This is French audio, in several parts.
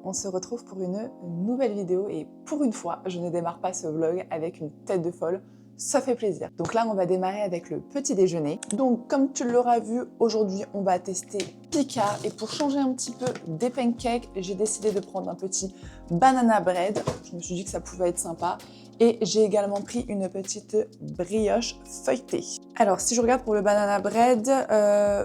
on se retrouve pour une nouvelle vidéo et pour une fois, je ne démarre pas ce vlog avec une tête de folle. Ça fait plaisir. Donc là, on va démarrer avec le petit déjeuner. Donc comme tu l'auras vu, aujourd'hui, on va tester Picard. Et pour changer un petit peu des pancakes, j'ai décidé de prendre un petit banana bread. Je me suis dit que ça pouvait être sympa. Et j'ai également pris une petite brioche feuilletée. Alors, si je regarde pour le banana bread,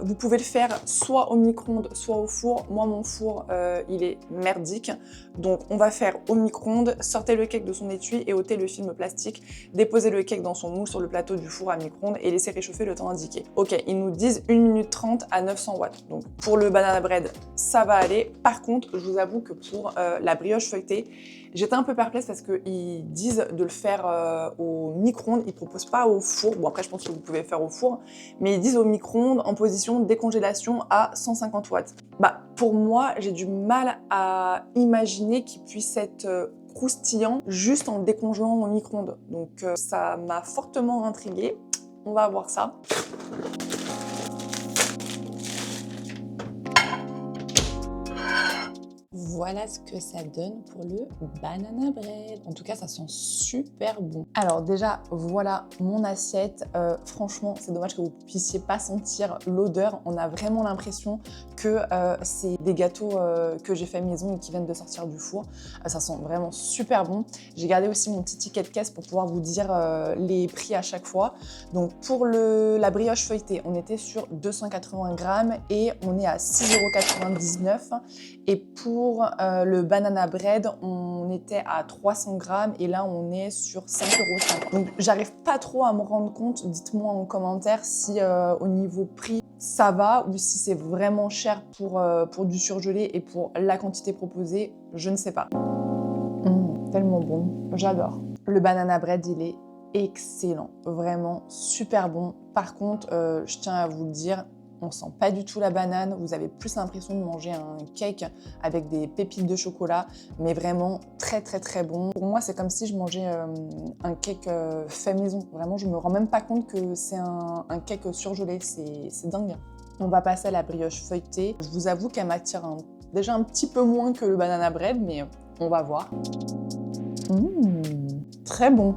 vous pouvez le faire soit au micro-ondes, soit au four. Moi, mon four, il est merdique. Donc, on va faire au micro-ondes, sortez le cake de son étui et ôtez le film plastique. Déposez le cake dans son moule sur le plateau du four à micro-ondes et laissez réchauffer le temps indiqué. Ok, ils nous disent 1 minute 30 à 900 watts. Donc, pour le banana bread, ça va aller. Par contre, je vous avoue que pour la brioche feuilletée, j'étais un peu perplexe parce qu'ils disent de le faire au micro-ondes, ils proposent pas au four. Bon, après, je pense que vous pouvez le faire au four, mais ils disent au micro-ondes en position de décongélation à 150 watts. Bah, pour moi, j'ai du mal à imaginer qu'il puisse être croustillant juste en le décongelant au micro-ondes. Donc, ça m'a fortement intriguée. On va voir ça. Voilà ce que ça donne pour le banana bread. En tout cas, ça sent super bon. Alors déjà, voilà mon assiette. Franchement, c'est dommage que vous ne puissiez pas sentir l'odeur. On a vraiment l'impression que c'est des gâteaux que j'ai fait maison et qui viennent de sortir du four. Ça sent vraiment super bon. J'ai gardé aussi mon petit ticket de caisse pour pouvoir vous dire les prix à chaque fois. Donc pour la brioche feuilletée, on était sur 280 grammes et on est à 6,99 €. Et pour le banana bread, on était à 300 grammes et là, on est sur 5,50 €. Donc, j'arrive pas trop à me rendre compte. Dites-moi en commentaire si au niveau prix, ça va ou si c'est vraiment cher pour du surgelé et pour la quantité proposée. Je ne sais pas. Tellement bon. J'adore. Le banana bread, il est excellent. Vraiment super bon. Par contre, je tiens à vous le dire, on sent pas du tout la banane, vous avez plus l'impression de manger un cake avec des pépites de chocolat, mais vraiment très très très bon. Pour moi, c'est comme si je mangeais un cake fait maison. Vraiment, je me rends même pas compte que c'est un cake surgelé, c'est dingue. On va passer à la brioche feuilletée. Je vous avoue qu'elle m'attire déjà un petit peu moins que le banana bread, mais on va voir. Très bon.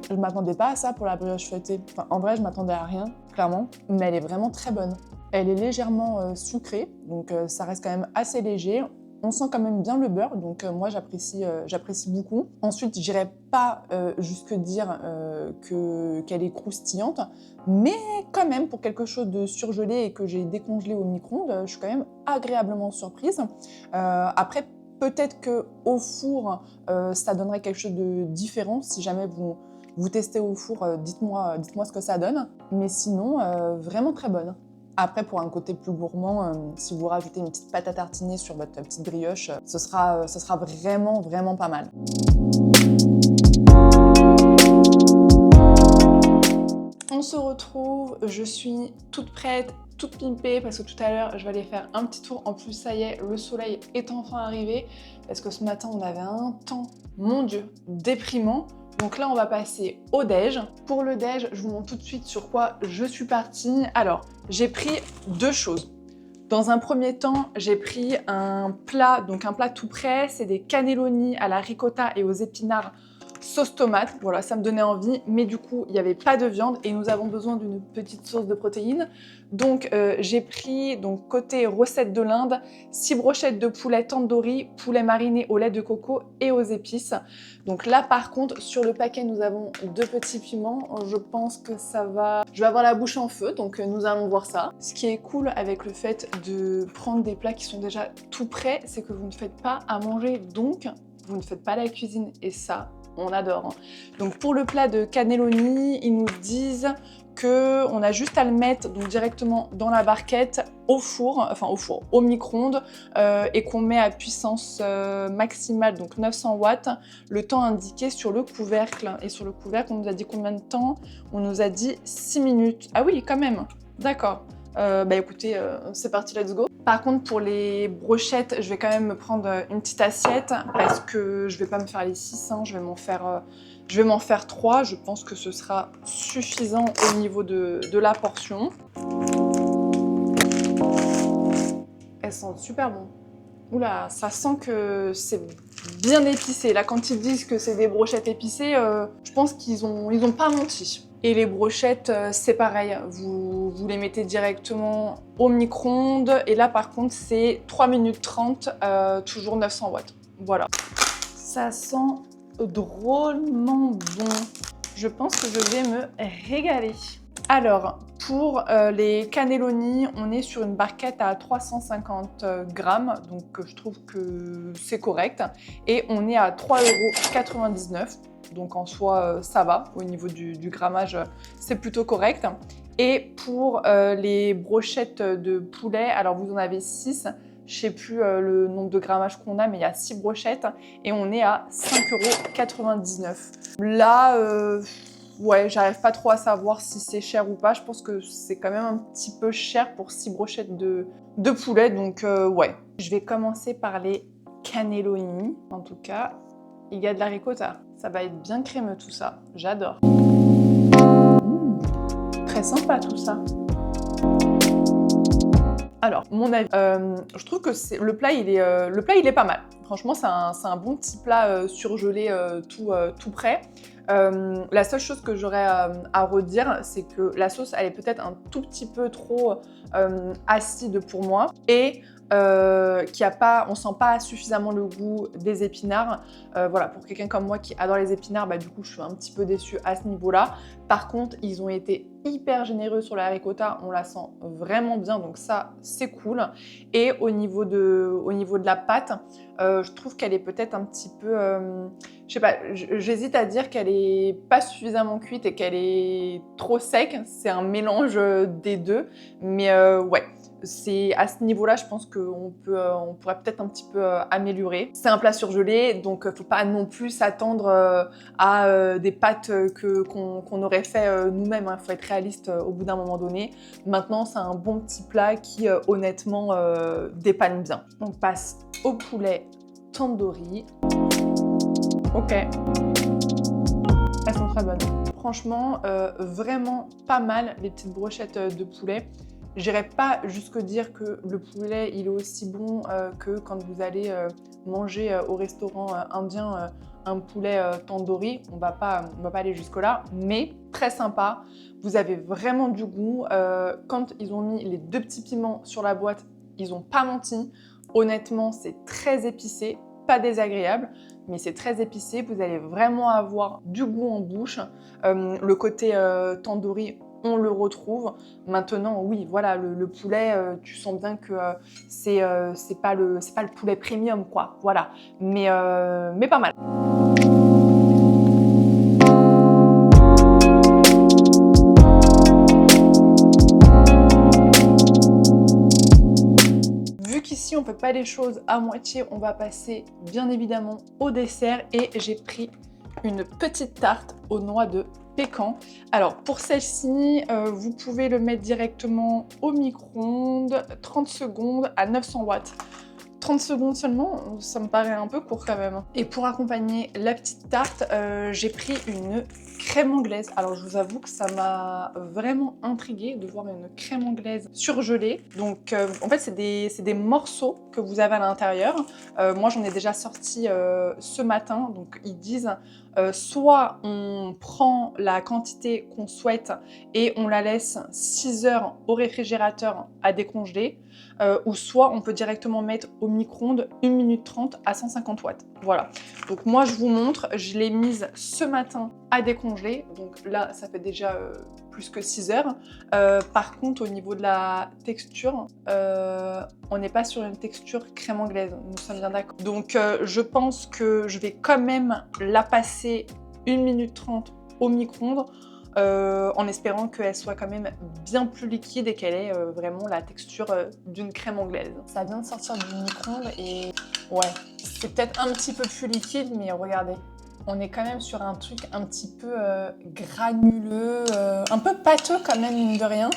Je ne m'attendais pas à ça pour la brioche feuilletée. Enfin, en vrai, je m'attendais à rien, clairement, mais elle est vraiment très bonne. Elle est légèrement sucrée, donc ça reste quand même assez léger. On sent quand même bien le beurre, donc moi j'apprécie beaucoup. Ensuite, j'irai pas jusque dire qu'elle est croustillante, mais quand même pour quelque chose de surgelé et que j'ai décongelé au micro-ondes, je suis quand même agréablement surprise. Après, peut-être qu'au four, ça donnerait quelque chose de différent. Si jamais vous testez au four, dites-moi ce que ça donne. Mais sinon, vraiment très bonne. Après, pour un côté plus gourmand, si vous rajoutez une petite pâte à tartiner sur votre petite brioche, ce sera vraiment, vraiment pas mal. On se retrouve, je suis toute prête, toute pimpée, parce que tout à l'heure, je vais aller faire un petit tour. En plus, ça y est, le soleil est enfin arrivé, parce que ce matin, on avait un temps, mon Dieu, déprimant. Donc là, on va passer au déj. Pour le déj, je vous montre tout de suite sur quoi je suis partie. Alors, j'ai pris deux choses. Dans un premier temps, j'ai pris un plat tout prêt. C'est des cannelloni à la ricotta et aux épinards sauce tomate. Voilà, ça me donnait envie, mais du coup, il n'y avait pas de viande et nous avons besoin d'une petite source de protéines. Donc, j'ai pris, côté recette de l'Inde, 6 brochettes de poulet tandoori, poulet mariné au lait de coco et aux épices. Donc là, par contre, sur le paquet, nous avons 2 petits piments. Je pense que ça va... Je vais avoir la bouche en feu, donc nous allons voir ça. Ce qui est cool avec le fait de prendre des plats qui sont déjà tout prêts, c'est que vous ne faites pas à manger, donc vous ne faites pas la cuisine. Et ça, on adore. Donc pour le plat de cannelloni, ils nous disent qu'on a juste à le mettre directement dans la barquette au four, au micro-ondes, et qu'on met à puissance maximale, donc 900 watts, le temps indiqué sur le couvercle. Et sur le couvercle, on nous a dit combien de temps? On nous a dit 6 minutes. Ah oui, quand même. D'accord. Bah écoutez, c'est parti, let's go. Par contre, pour les brochettes, je vais quand même me prendre une petite assiette parce que je vais pas me faire les 6, hein, je vais m'en faire 3. Je pense que ce sera suffisant au niveau de la portion. Elles sentent super bon. Oula, ça sent que c'est bien épicé. Là, quand ils disent que c'est des brochettes épicées, je pense qu'ils ont pas menti. Et les brochettes, c'est pareil. Vous les mettez directement au micro-ondes. Et là, par contre, c'est 3 minutes 30, toujours 900 watts. Voilà. Ça sent drôlement bon. Je pense que je vais me régaler. Alors, pour les cannelloni, on est sur une barquette à 350 grammes, donc je trouve que c'est correct. Et on est à 3,99 €, donc en soi, ça va. Au niveau du grammage, c'est plutôt correct. Et pour les brochettes de poulet, alors vous en avez 6. Je ne sais plus le nombre de grammages qu'on a, mais il y a 6 brochettes et on est à 5,99 €. Là, ouais, j'arrive pas trop à savoir si c'est cher ou pas. Je pense que c'est quand même un petit peu cher pour 6 brochettes de poulet, donc ouais. Je vais commencer par les cannelloni. En tout cas, il y a de la ricotta. Ça va être bien crémeux tout ça. J'adore. Très sympa tout ça. Alors, mon avis, je trouve que le plat, il est pas mal. Franchement, c'est un bon petit plat surgelé tout prêt. La seule chose que j'aurais à redire, c'est que la sauce, elle est peut-être un tout petit peu trop acide pour moi et on sent pas suffisamment le goût des épinards. Voilà, pour quelqu'un comme moi qui adore les épinards, bah, du coup, je suis un petit peu déçue à ce niveau-là. Par contre, ils ont été hyper généreux sur la ricotta, on la sent vraiment bien, donc ça, c'est cool. Et au niveau de la pâte, je trouve qu'elle est peut-être un petit peu... je sais pas, j'hésite à dire qu'elle est pas suffisamment cuite et qu'elle est trop sec. C'est un mélange des deux, mais ouais. C'est à ce niveau-là, je pense on pourrait peut-être un petit peu améliorer. C'est un plat surgelé, donc faut pas non plus s'attendre à des pâtes qu'on aurait fait nous-mêmes. Il faut être réaliste au bout d'un moment donné. Maintenant, c'est un bon petit plat qui honnêtement dépanne bien. On passe au poulet tandoori. Ok. Elles sont très bonnes. Franchement, vraiment pas mal les petites brochettes de poulet. J'irai pas jusque dire que le poulet il est aussi bon que quand vous allez manger au restaurant indien un poulet tandoori. On va pas aller jusque-là, mais très sympa. Vous avez vraiment du goût. Quand ils ont mis les 2 petits piments sur la boîte, ils ont pas menti. Honnêtement, c'est très épicé, pas désagréable, mais c'est très épicé. Vous allez vraiment avoir du goût en bouche. Le côté tandoori, on le retrouve. Maintenant, oui, voilà, le poulet, tu sens bien que c'est pas le poulet premium, quoi. Voilà, mais pas mal. Vu qu'ici on fait pas les choses à moitié, on va passer bien évidemment au dessert et j'ai pris une petite tarte aux noix de pécan. Alors pour celle-ci, vous pouvez le mettre directement au micro-ondes, 30 secondes à 900 watts. 30 secondes seulement, ça me paraît un peu court quand même. Et pour accompagner la petite tarte, j'ai pris une crème anglaise. Alors je vous avoue que ça m'a vraiment intriguée de voir une crème anglaise surgelée. Donc en fait c'est des morceaux que vous avez à l'intérieur. Moi j'en ai déjà sorti ce matin, donc ils disent soit on prend la quantité qu'on souhaite et on la laisse 6 heures au réfrigérateur à décongeler, ou soit on peut directement mettre au micro-ondes 1 minute 30 à 150 watts. Voilà. Donc moi je vous montre, je l'ai mise ce matin à décongeler. Donc là ça fait déjà plus que 6 heures. Par contre au niveau de la texture, on n'est pas sur une texture crème anglaise, nous sommes bien d'accord. Donc je pense que je vais quand même la passer 1 minute 30 au micro-ondes, en espérant qu'elle soit quand même bien plus liquide et qu'elle ait vraiment la texture d'une crème anglaise. Ça vient de sortir du micro-ondes et ouais, c'est peut-être un petit peu plus liquide, mais regardez, on est quand même sur un truc un petit peu granuleux, un peu pâteux quand même, mine de rien.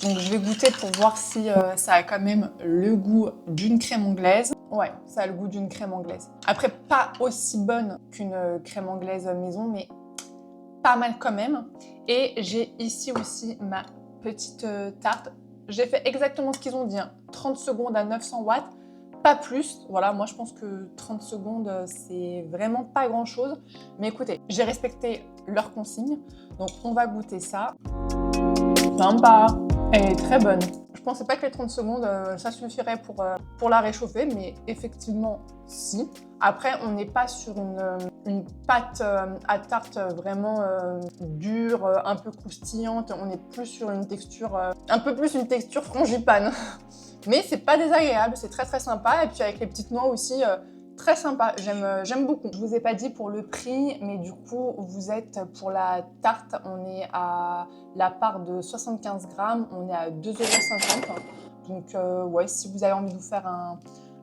Donc je vais goûter pour voir si ça a quand même le goût d'une crème anglaise. Ouais, ça a le goût d'une crème anglaise. Après, pas aussi bonne qu'une crème anglaise maison, mais pas mal quand même. Et j'ai ici aussi ma petite tarte. J'ai fait exactement ce qu'ils ont dit, hein. 30 secondes à 900 watts. pas plus. Voilà, moi je pense que 30 secondes, c'est vraiment pas grand-chose. Mais écoutez, j'ai respecté leurs consignes, donc on va goûter ça. Sympa, elle est très bonne. Je pensais pas que les 30 secondes, ça suffirait pour la réchauffer, mais effectivement, si. Après, on n'est pas sur une pâte à tarte vraiment dure, un peu croustillante. On est plus sur une texture, un peu plus une texture frangipane. Mais c'est pas désagréable, c'est très très sympa. Et puis avec les petites noix aussi, très sympa, j'aime beaucoup. Je vous ai pas dit pour le prix, mais du coup, vous êtes pour la tarte, on est à la part de 75 grammes, on est à 2,50 €. Donc ouais, si vous avez envie de vous faire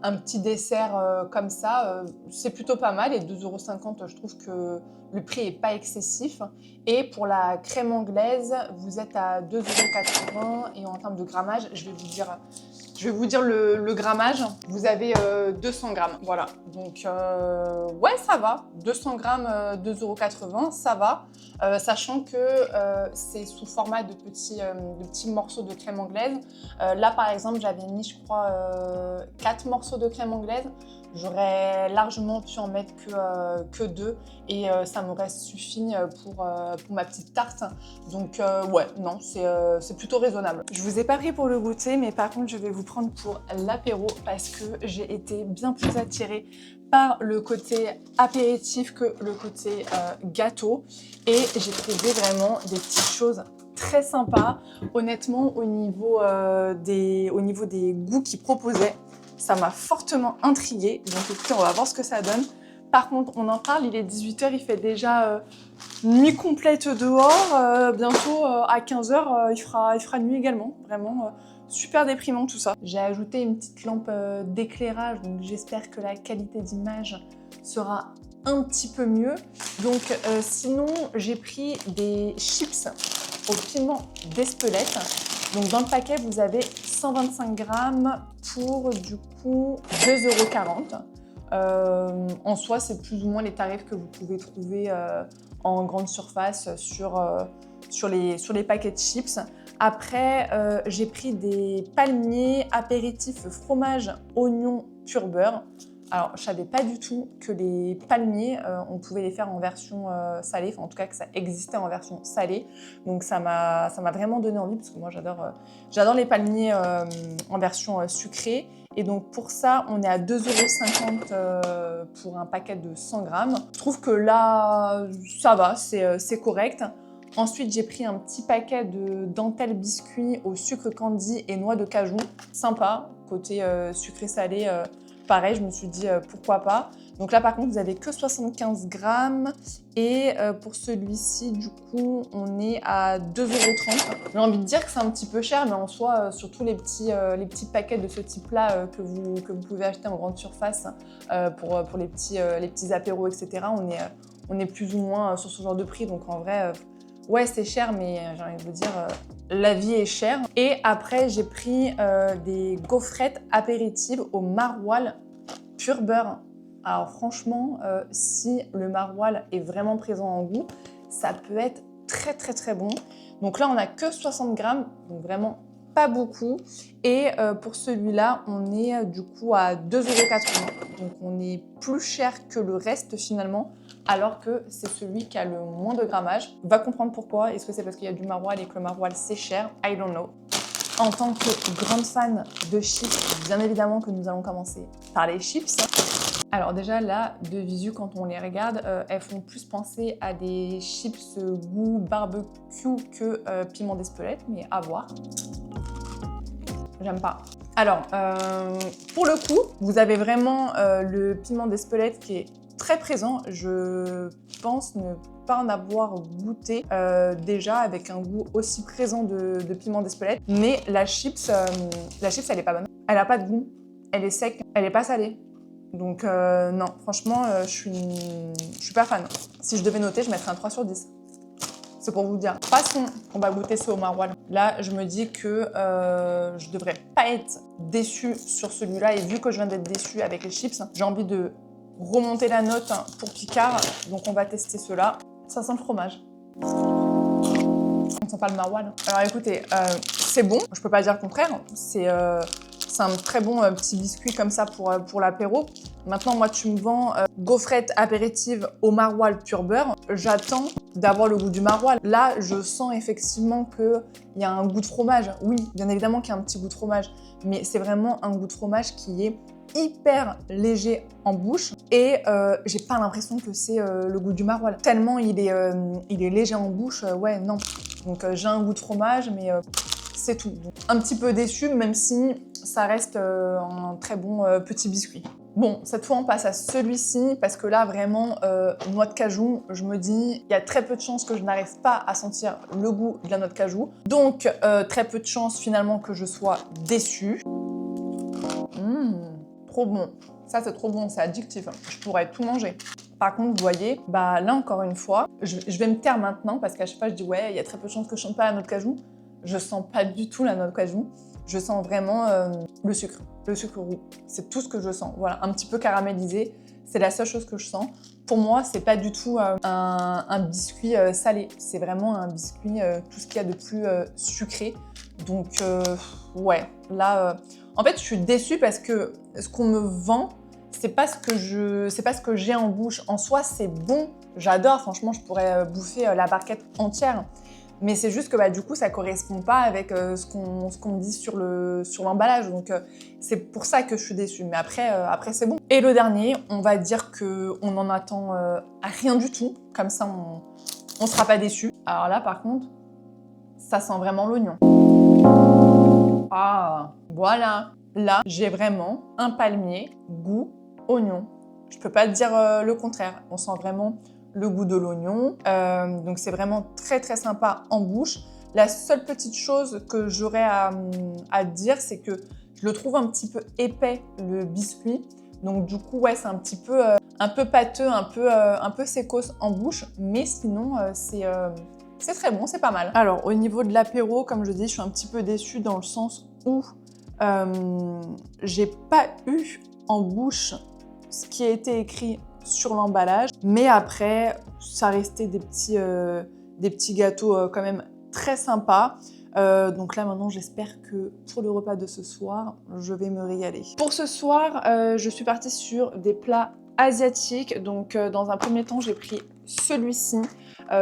un petit dessert comme ça, c'est plutôt pas mal. Et 2,50 €, je trouve que le prix est pas excessif. Et pour la crème anglaise, vous êtes à 2,80 € et en termes de grammage, je vais vous dire le grammage. Vous avez 200 grammes, voilà. Donc ouais, ça va. 200 grammes, 2,80 €, ça va. Sachant que c'est sous format de petits morceaux de crème anglaise. Là, par exemple, j'avais mis, je crois, 4 morceaux de crème anglaise. J'aurais largement pu en mettre que 2 et ça m'aurait suffi pour ma petite tarte. Donc ouais, non, c'est plutôt raisonnable. Je vous ai pas pris pour le goûter, mais par contre, je vais vous prendre pour l'apéro parce que j'ai été bien plus attirée par le côté apéritif que le côté gâteau. Et j'ai trouvé vraiment des petites choses très sympas. Honnêtement, au niveau des goûts qu'ils proposaient, ça m'a fortement intriguée. Donc écoutez, on va voir ce que ça donne. Par contre, on en parle, il est 18 h, il fait déjà nuit complète dehors. Bientôt, à 15 h, il fera nuit également. Vraiment super déprimant tout ça. J'ai ajouté une petite lampe d'éclairage, donc j'espère que la qualité d'image sera un petit peu mieux. Donc sinon, j'ai pris des chips au piment d'Espelette. Donc dans le paquet, vous avez 125 grammes pour du coup 2,40 €. En soi, c'est plus ou moins les tarifs que vous pouvez trouver en grande surface sur les paquets de chips. Après, j'ai pris des palmiers apéritifs fromage, oignon, pur beurre. Alors, je savais pas du tout que les palmiers, on pouvait les faire en version salée, enfin en tout cas que ça existait en version salée. Donc ça m'a vraiment donné envie parce que moi j'adore les palmiers en version sucrée. Et donc pour ça, on est à 2,50 € pour un paquet de 100 grammes. Je trouve que là, ça va, c'est correct. Ensuite, j'ai pris un petit paquet de dentelle biscuits au sucre candy et noix de cajou. Sympa, côté sucré-salé. Pareil, je me suis dit pourquoi pas. Donc là, par contre, vous avez que 75 grammes. Et pour celui-ci, du coup, on est à 2,30 €. J'ai envie de dire que c'est un petit peu cher, mais en soi, surtout les petits paquets de ce type-là que vous pouvez acheter en grande surface pour les petits apéros, etc., on est plus ou moins sur ce genre de prix. Donc en vrai, ouais, c'est cher, mais j'ai envie de vous dire, la vie est chère. Et après, j'ai pris des gaufrettes apéritives au maroilles pur beurre. Alors franchement, si le maroilles est vraiment présent en goût, ça peut être très très très bon. Donc là, on n'a que 60 grammes, donc vraiment pas beaucoup. Et pour celui-là, on est du coup à 2,80 €. Donc on est plus cher que le reste finalement, alors que c'est celui qui a le moins de grammage. On va comprendre pourquoi. Est-ce que c'est parce qu'il y a du maroilles et que le maroilles c'est cher? I don't know. En tant que grande fan de chips, bien évidemment que nous allons commencer par les chips. Alors déjà là, de visu, quand on les regarde, elles font plus penser à des chips goût barbecue que piment d'Espelette, mais à voir. J'aime pas. Alors, pour le coup, vous avez vraiment le piment d'Espelette qui est très présent. Je pense ne pas en avoir goûté déjà avec un goût aussi présent de piment d'Espelette. Mais la chips, elle est pas bonne. Elle a pas de goût. Elle est sec. Elle est pas salée. Donc non, franchement, je suis pas fan. Si je devais noter, je mettrais un 3 sur 10. C'est pour vous dire. Passons, on va goûter ce au maroilles. Là, je me dis que je devrais pas être déçue sur celui-là. Et vu que je viens d'être déçue avec les chips, j'ai envie de remonter la note pour Picard. Donc on va tester ceux-là. Ça sent le fromage. On sent pas le maroilles. Alors écoutez, c'est bon. Je peux pas dire le contraire. C'est un très bon petit biscuit comme ça pour l'apéro. Maintenant, moi, tu me vends gaufrette apéritive au maroilles pur beurre. J'attends d'avoir le goût du maroilles. Là, je sens effectivement qu'il y a un goût de fromage. Oui, bien évidemment qu'il y a un petit goût de fromage, mais c'est vraiment un goût de fromage qui est hyper léger en bouche et j'ai pas l'impression que c'est le goût du maroilles. Tellement il est léger en bouche, ouais, non. Donc j'ai un goût de fromage, mais c'est tout. Donc, un petit peu déçue, même si ça reste un très bon petit biscuit. Bon, cette fois on passe à celui-ci parce que là vraiment, noix de cajou, je me dis, il y a très peu de chances que je n'arrive pas à sentir le goût de la noix de cajou. Donc très peu de chances finalement que je sois déçue. Trop bon. Ça, c'est trop bon, c'est addictif. Je pourrais tout manger. Par contre, vous voyez, bah là, encore une fois, je vais me taire maintenant parce qu'à chaque fois, je dis ouais, il y a très peu de chances que je sente pas la noix de cajou. Je sens pas du tout la noix de cajou. Je sens vraiment le sucre roux. C'est tout ce que je sens. Voilà, un petit peu caramélisé. C'est la seule chose que je sens. Pour moi, c'est pas du tout un biscuit salé. C'est vraiment un biscuit, tout ce qu'il y a de plus sucré. Donc, ouais, là... En fait, je suis déçue parce que ce qu'on me vend, c'est pas ce que j'ai en bouche. En soi, c'est bon, j'adore. Franchement, je pourrais bouffer la barquette entière. Mais c'est juste que bah, du coup, ça correspond pas avec ce qu'on me dit sur l'emballage. Donc, c'est pour ça que je suis déçue. Mais après c'est bon. Et le dernier, on va dire qu'on n'en attend rien du tout. Comme ça, on sera pas déçu. Alors là, par contre, ça sent vraiment l'oignon. Ah, voilà. Là, j'ai vraiment un palmier goût oignon. Je peux pas dire le contraire. On sent vraiment le goût de l'oignon. Donc, c'est vraiment très, très sympa en bouche. La seule petite chose que j'aurais à dire, c'est que je le trouve un petit peu épais, le biscuit. Donc, du coup, ouais, c'est un peu pâteux, un peu sécos en bouche. Mais sinon, c'est très bon, c'est pas mal. Alors, au niveau de l'apéro, comme je dis, je suis un petit peu déçue dans le sens où j'ai pas eu en bouche ce qui a été écrit sur l'emballage. Mais après, ça restait des petits gâteaux quand même très sympas. Donc là, maintenant, j'espère que pour le repas de ce soir, je vais me régaler. Pour ce soir, je suis partie sur des plats asiatiques. Donc, dans un premier temps, j'ai pris celui-ci.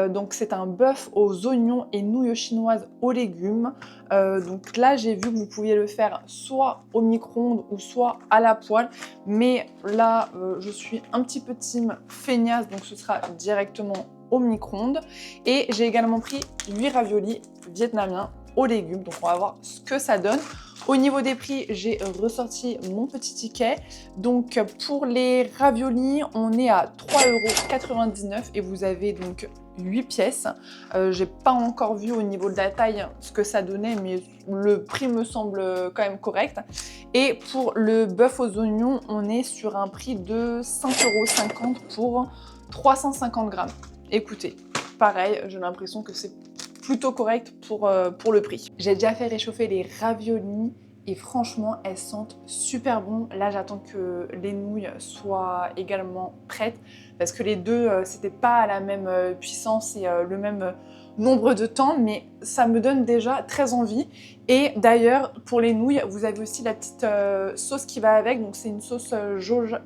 Donc c'est un bœuf aux oignons et nouilles chinoises aux légumes. Donc là j'ai vu que vous pouviez le faire soit au micro-ondes ou soit à la poêle. Mais là je suis un petit peu team feignasse, donc ce sera directement au micro-ondes. Et j'ai également pris 8 raviolis vietnamiens aux légumes. Donc on va voir ce que ça donne. Au niveau des prix, j'ai ressorti mon petit ticket. Donc pour les raviolis, on est à 3,99 € et vous avez donc 8 pièces. J'ai pas encore vu au niveau de la taille ce que ça donnait, mais le prix me semble quand même correct. Et pour le bœuf aux oignons, on est sur un prix de 5,50 € pour 350 grammes. Écoutez, pareil, j'ai l'impression que c'est plutôt correct pour le prix. J'ai déjà fait réchauffer les raviolis et franchement, elles sentent super bon. Là, j'attends que les nouilles soient également prêtes parce que les deux, c'était pas à la même puissance et le même nombre de temps, mais ça me donne déjà très envie. Et d'ailleurs, pour les nouilles, vous avez aussi la petite sauce qui va avec. Donc, c'est une sauce Joja.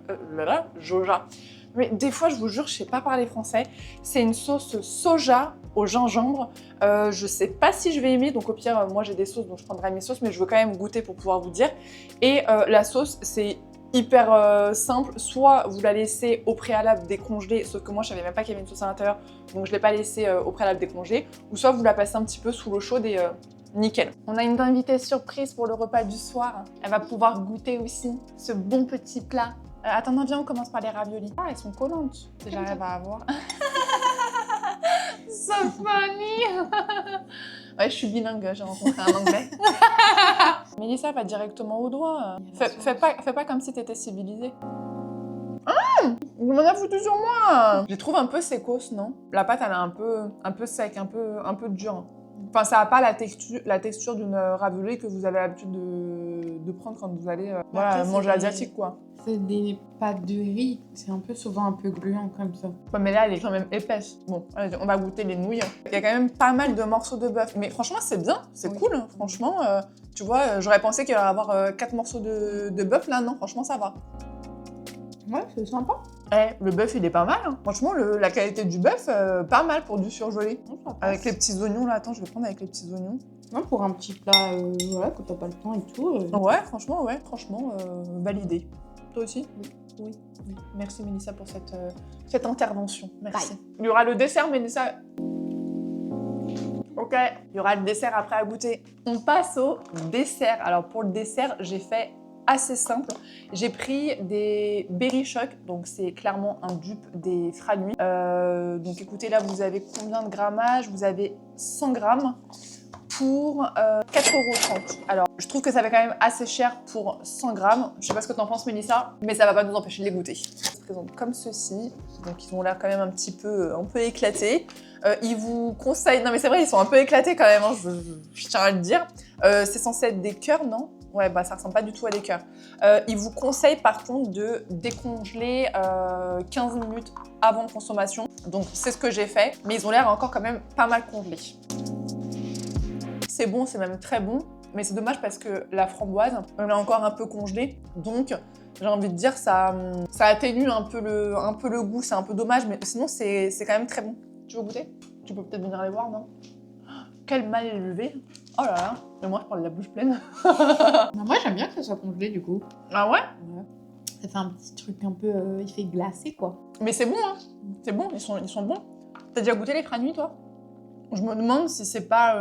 Mais des fois, je vous jure, je sais pas parler français. C'est une sauce soja au gingembre. Je sais pas si je vais aimer, donc au pire, moi j'ai des sauces, donc je prendrai mes sauces, mais je veux quand même goûter pour pouvoir vous dire. Et la sauce, c'est hyper simple. Soit vous la laissez au préalable décongeler, sauf que moi je savais même pas qu'il y avait une sauce à l'intérieur, donc je l'ai pas laissée au préalable décongeler. Ou soit vous la passez un petit peu sous l'eau chaude et nickel. On a une invitée surprise pour le repas du soir. Elle va pouvoir goûter aussi ce bon petit plat. Attends, viens, on commence par les raviolis. Ah, elles sont collantes. Si j'arrive à avoir. So funny. Ouais, je suis bilingue, j'ai rencontré un anglais. Mélissa va directement au doigt. Fais pas comme si t'étais civilisée. Vous m'en avez foutu sur moi. Je les trouve un peu sécos, non? La pâte, elle est un peu sec, un peu dure. Enfin, ça n'a pas la texture d'une raviolie que vous avez l'habitude de prendre quand vous allez voilà, manger asiatique, quoi. C'est des pâtes de riz, c'est un peu souvent un peu gluant comme ça. Ouais, mais là, elle est quand même épaisse. Bon, allez, on va goûter les nouilles. Il y a quand même pas mal de morceaux de bœuf. Mais franchement, c'est bien, c'est Oui. cool. Franchement, tu vois, j'aurais pensé qu'il y allait avoir 4 morceaux de bœuf. Là, non, franchement, ça va. Ouais, c'est sympa. Eh, le bœuf, il est pas mal. Hein. Franchement, la qualité du bœuf, pas mal pour du surgelé. Ça passe. Avec les petits oignons, là. Attends, je vais prendre avec les petits oignons. Ouais, pour un petit plat, voilà, quand t'as pas le temps et tout. Ouais, franchement, validé. Toi aussi? Oui. Oui. Merci, Mélissa, pour cette intervention. Merci. Bye. Il y aura le dessert, Mélissa. Ok, il y aura le dessert après à goûter. On passe au dessert. Alors, pour le dessert, j'ai fait assez simple. J'ai pris des Berry Choc, donc c'est clairement un dupe des Franui. Donc écoutez, là, vous avez combien de grammage? Vous avez 100 grammes pour 4,30 €. Alors, je trouve que ça fait quand même assez cher pour 100 grammes. Je sais pas ce que t'en penses, Mélissa, mais ça va pas nous empêcher de les goûter. Ça se présente comme ceci. Donc, ils ont l'air quand même un peu éclatés. Ils vous conseillent... Non, mais c'est vrai, ils sont un peu éclatés quand même, hein, je tiens à le dire. C'est censé être des cœurs, non? Ouais, bah ça ressemble pas du tout à des cœurs. Ils vous conseillent par contre de décongeler 15 minutes avant consommation. Donc, c'est ce que j'ai fait. Mais ils ont l'air encore quand même pas mal congelés. C'est bon, c'est même très bon, mais c'est dommage parce que la framboise, elle est encore un peu congelée, donc j'ai envie de dire ça atténue un peu le goût, c'est un peu dommage, mais sinon c'est quand même très bon. Tu veux goûter? Tu peux peut-être venir les voir, non? Quel mal élevé! Oh là là, mais moi je parle de la bouche pleine. Moi, j'aime bien que ça soit congelé du coup. Ah ouais? Ouais. Ça fait un petit truc un peu effet glacé, quoi. Mais c'est bon, hein? C'est bon, ils sont bons. T'as déjà goûté les Franui, toi? Je me demande si c'est pas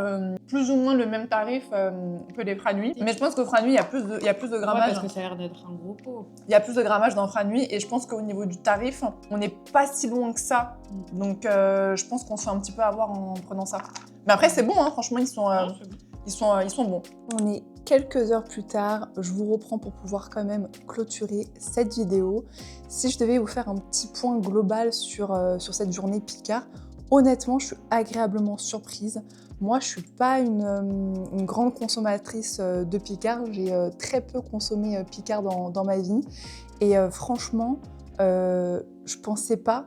plus ou moins le même tarif que les Franui. Mais je pense que Franui, il y a plus de grammage. Ouais, parce que ça a l'air d'être un gros pot. Il y a plus de grammage dans Franui et je pense qu'au niveau du tarif, on n'est pas si loin que ça. Donc je pense qu'on se fait un petit peu avoir en prenant ça. Mais après, c'est bon, hein, franchement, ils sont bons. On est quelques heures plus tard, je vous reprends pour pouvoir quand même clôturer cette vidéo. Si je devais vous faire un petit point global sur cette journée Picard, honnêtement, je suis agréablement surprise. Moi, je suis pas une grande consommatrice de Picard. J'ai très peu consommé Picard dans ma vie. Et franchement, je pensais pas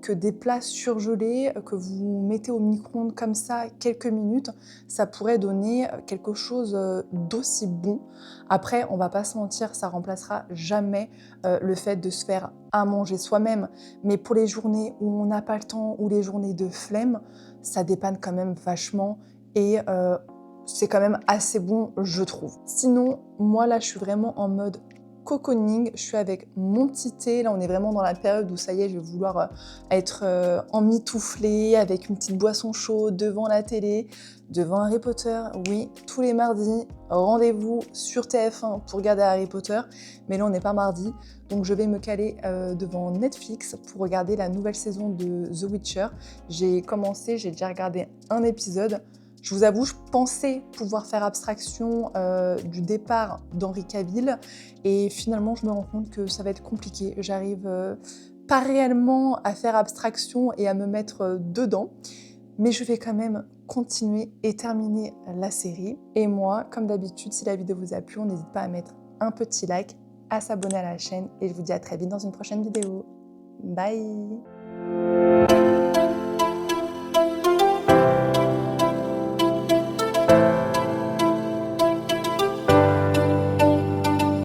que des plats surgelés que vous mettez au micro-ondes comme ça quelques minutes, ça pourrait donner quelque chose d'aussi bon. Après, on va pas se mentir, ça remplacera jamais le fait de se faire à manger soi-même. Mais pour les journées où on n'a pas le temps ou les journées de flemme, ça dépanne quand même vachement et c'est quand même assez bon, je trouve. Sinon, moi là, je suis vraiment en mode cocooning, je suis avec mon petit thé, là on est vraiment dans la période où ça y est, je vais vouloir être emmitouflée avec une petite boisson chaude devant la télé, devant Harry Potter. Oui, tous les mardis, rendez-vous sur TF1 pour regarder Harry Potter, mais là on n'est pas mardi, donc je vais me caler devant Netflix pour regarder la nouvelle saison de The Witcher. J'ai commencé, j'ai déjà regardé un épisode. Je vous avoue, je pensais pouvoir faire abstraction du départ d'Henri Cavill et finalement, je me rends compte que ça va être compliqué. J'arrive pas réellement à faire abstraction et à me mettre dedans, mais je vais quand même continuer et terminer la série. Et moi, comme d'habitude, si la vidéo vous a plu, on n'hésite pas à mettre un petit like, à s'abonner à la chaîne et je vous dis à très vite dans une prochaine vidéo. Bye!